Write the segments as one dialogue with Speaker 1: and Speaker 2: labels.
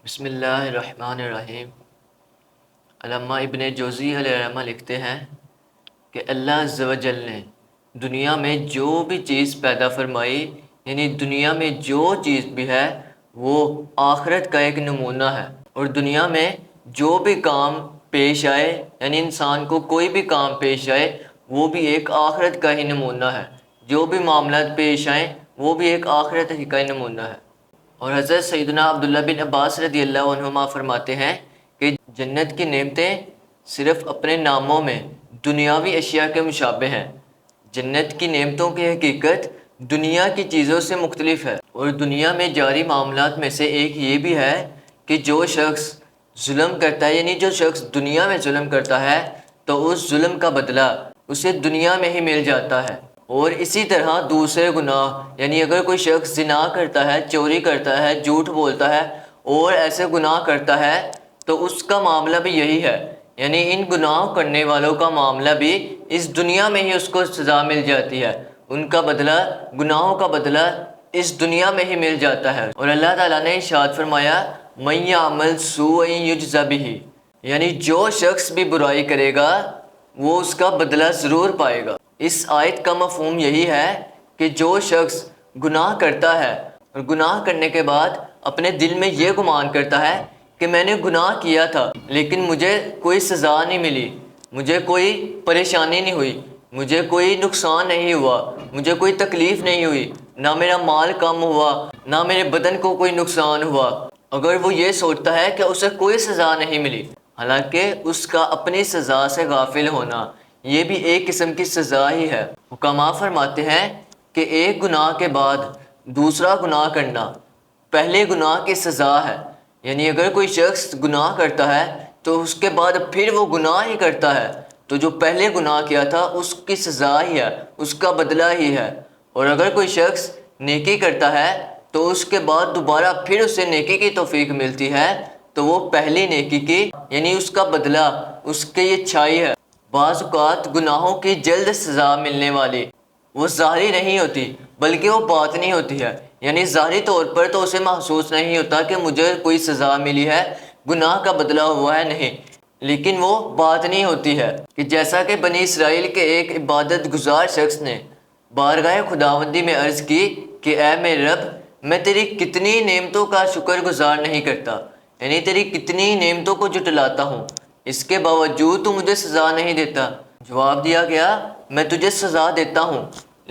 Speaker 1: بسم اللہ الرحمن الرحیم۔ علامہ ابن جوزی علیہ الرحمہ لکھتے ہیں کہ اللہ عز و جل نے دنیا میں جو بھی چیز پیدا فرمائی، یعنی دنیا میں جو چیز بھی ہے وہ آخرت کا ایک نمونہ ہے، اور دنیا میں جو بھی کام پیش آئے، یعنی انسان کو کوئی بھی کام پیش آئے وہ بھی ایک آخرت کا ہی نمونہ ہے، جو بھی معاملات پیش آئیں وہ بھی ایک آخرت ہی کا ہی نمونہ ہے۔ اور حضرت سیدنا عبداللہ بن عباس رضی اللہ عنہما فرماتے ہیں کہ جنت کی نعمتیں صرف اپنے ناموں میں دنیاوی اشیاء کے مشابہ ہیں۔ جنت کی نعمتوں کی حقیقت دنیا کی چیزوں سے مختلف ہے، اور دنیا میں جاری معاملات میں سے ایک یہ بھی ہے کہ جو شخص ظلم کرتا ہے، یعنی جو شخص دنیا میں ظلم کرتا ہے تو اس ظلم کا بدلہ اسے دنیا میں ہی مل جاتا ہے۔ اور اسی طرح دوسرے گناہ، یعنی اگر کوئی شخص زنا کرتا ہے، چوری کرتا ہے، جھوٹ بولتا ہے اور ایسے گناہ کرتا ہے تو اس کا معاملہ بھی یہی ہے، یعنی ان گناہ کرنے والوں کا معاملہ بھی اس دنیا میں ہی اس کو سزا مل جاتی ہے، ان کا بدلہ، گناہوں کا بدلہ اس دنیا میں ہی مل جاتا ہے۔ اور اللہ تعالیٰ نے ارشاد فرمایا مَن یعمل سوءًا یجز بہ، یعنی جو شخص بھی برائی کرے گا وہ اس کا بدلہ ضرور پائے گا۔ اس آیت کا مفہوم یہی ہے کہ جو شخص گناہ کرتا ہے اور گناہ کرنے کے بعد اپنے دل میں یہ گمان کرتا ہے کہ میں نے گناہ کیا تھا لیکن مجھے کوئی سزا نہیں ملی، مجھے کوئی پریشانی نہیں ہوئی، مجھے کوئی نقصان نہیں ہوا، مجھے کوئی تکلیف نہیں ہوئی، نہ میرا مال کم ہوا، نہ میرے بدن کو کوئی نقصان ہوا، اگر وہ یہ سوچتا ہے کہ اسے کوئی سزا نہیں ملی، حالانکہ اس کا اپنی سزا سے غافل ہونا یہ بھی ایک قسم کی سزا ہی ہے۔ حکماء فرماتے ہیں کہ ایک گناہ کے بعد دوسرا گناہ کرنا پہلے گناہ کی سزا ہے، یعنی اگر کوئی شخص گناہ کرتا ہے تو اس کے بعد پھر وہ گناہ ہی کرتا ہے تو جو پہلے گناہ کیا تھا اس کی سزا ہی ہے، اس کا بدلہ ہی ہے۔ اور اگر کوئی شخص نیکی کرتا ہے تو اس کے بعد دوبارہ پھر اسے نیکی کی توفیق ملتی ہے تو وہ پہلی نیکی کی، یعنی اس کا بدلہ، اس کی یہ چھائی ہے۔ بعض اوقات گناہوں کی جلد سزا ملنے والی وہ ظاہری نہیں ہوتی بلکہ وہ باطنی ہوتی ہے، یعنی ظاہری طور پر تو اسے محسوس نہیں ہوتا کہ مجھے کوئی سزا ملی ہے، گناہ کا بدلہ ہوا ہے، نہیں، لیکن وہ باطنی ہوتی ہے۔ کہ جیسا کہ بنی اسرائیل کے ایک عبادت گزار شخص نے بارگاہ خداوندی میں عرض کی کہ اے میرے رب، میں تیری کتنی نعمتوں کا شکر گزار نہیں کرتا، یعنی تیری کتنی نعمتوں کو جٹلاتا ہوں، اس کے باوجود تو مجھے سزا نہیں دیتا۔ جواب دیا گیا میں تجھے سزا دیتا ہوں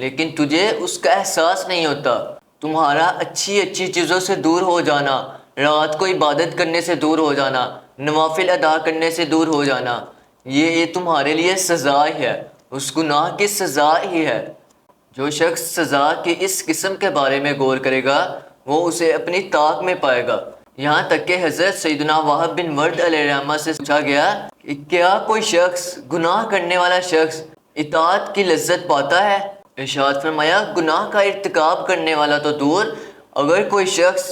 Speaker 1: لیکن تجھے اس کا احساس نہیں ہوتا۔ تمہارا اچھی اچھی چیزوں سے دور ہو جانا، رات کو عبادت کرنے سے دور ہو جانا، نوافل ادا کرنے سے دور ہو جانا، یہ تمہارے لیے سزا ہی ہے، اس گناہ کی سزا ہی ہے۔ جو شخص سزا کی اس قسم کے بارے میں غور کرے گا وہ اسے اپنی طاق میں پائے گا۔ یہاں تک کہ حضرت سیدنا وہب بن ورد علیہ الرحمہ سے پوچھا گیا کہ کیا کوئی شخص، گناہ کرنے والا شخص، اطاعت کی لذت پاتا ہے؟ ارشاد فرمایا گناہ کا ارتکاب کرنے والا تو دور، اگر کوئی شخص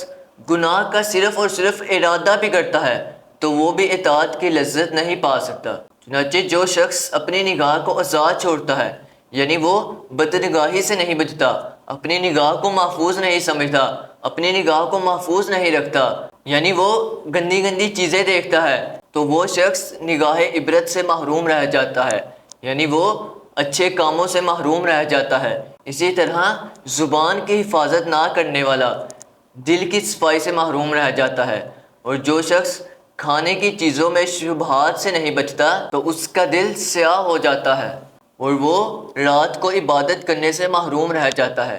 Speaker 1: گناہ کا صرف اور صرف ارادہ بھی کرتا ہے تو وہ بھی اطاعت کی لذت نہیں پا سکتا۔ چنانچہ جو شخص اپنی نگاہ کو آزاد چھوڑتا ہے، یعنی وہ بدنگاہی سے نہیں بچتا، اپنی نگاہ کو محفوظ نہیں سمجھتا، اپنی نگاہ کو محفوظ نہیں رکھتا، یعنی وہ گندی گندی چیزیں دیکھتا ہے تو وہ شخص نگاہ عبرت سے محروم رہ جاتا ہے، یعنی وہ اچھے کاموں سے محروم رہ جاتا ہے۔ اسی طرح زبان کی حفاظت نہ کرنے والا دل کی صفائی سے محروم رہ جاتا ہے، اور جو شخص کھانے کی چیزوں میں شبہات سے نہیں بچتا تو اس کا دل سیاہ ہو جاتا ہے اور وہ رات کو عبادت کرنے سے محروم رہ جاتا ہے۔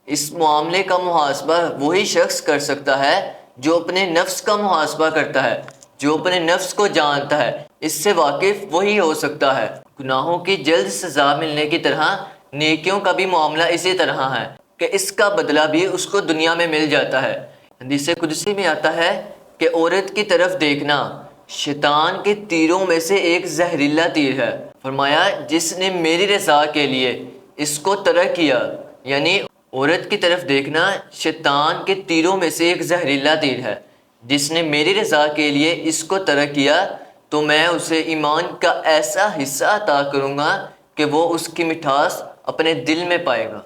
Speaker 1: اس معاملے کا محاسبہ وہی شخص کر سکتا ہے جو اپنے نفس کا محاسبہ کرتا ہے، جو اپنے نفس کو جانتا ہے، اس سے واقف وہی ہو سکتا ہے۔ گناہوں کی جلد سزا ملنے کی طرح نیکیوں کا بھی معاملہ اسی طرح ہے کہ اس کا بدلہ بھی اس کو دنیا میں مل جاتا ہے۔ حدیث قدسی میں آتا ہے کہ عورت کی طرف دیکھنا شیطان کے تیروں میں سے ایک زہریلا تیر ہے۔ فرمایا جس نے میری رضا کے لیے اس کو ترک کیا، یعنی عورت کی طرف دیکھنا شیطان کے تیروں میں سے ایک زہریلا تیر ہے، جس نے میری رضا کے لیے اس کو ترک کیا تو میں اسے ایمان کا ایسا حصہ عطا کروں گا کہ وہ اس کی مٹھاس اپنے دل میں پائے گا۔